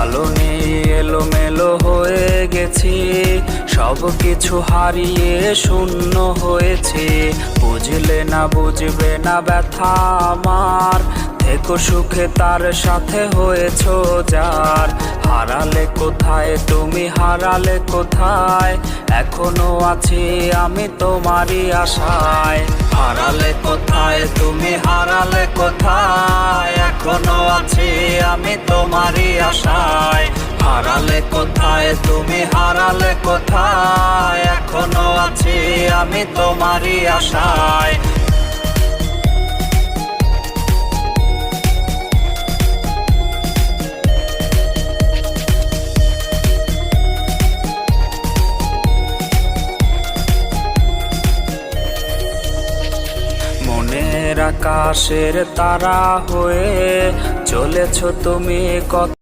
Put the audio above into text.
ভালো নেই, এলোমেলো হয়ে গেছি, সব কিছু হারিয়ে শূন্য হয়েছি। বুঝলে না, বুঝবে না ব্যথা আমার, থেকো সুখে তার সাথে হয়েছো যার। হারালে কোথায় তুমি, হারালে কোথায়, এখনো আছি আমি তোমারই আশায়। হারালে কোথায় তুমি, হারালে কোথায়, এখনো আছি আমি তোমারই আশায়। হারালে কোথায় তুমি, হারালে কোথায়, এখনো আছি আমি তোমারই আশায়। মনের আকাশের তারা হয়ে চলেছ তুমি কত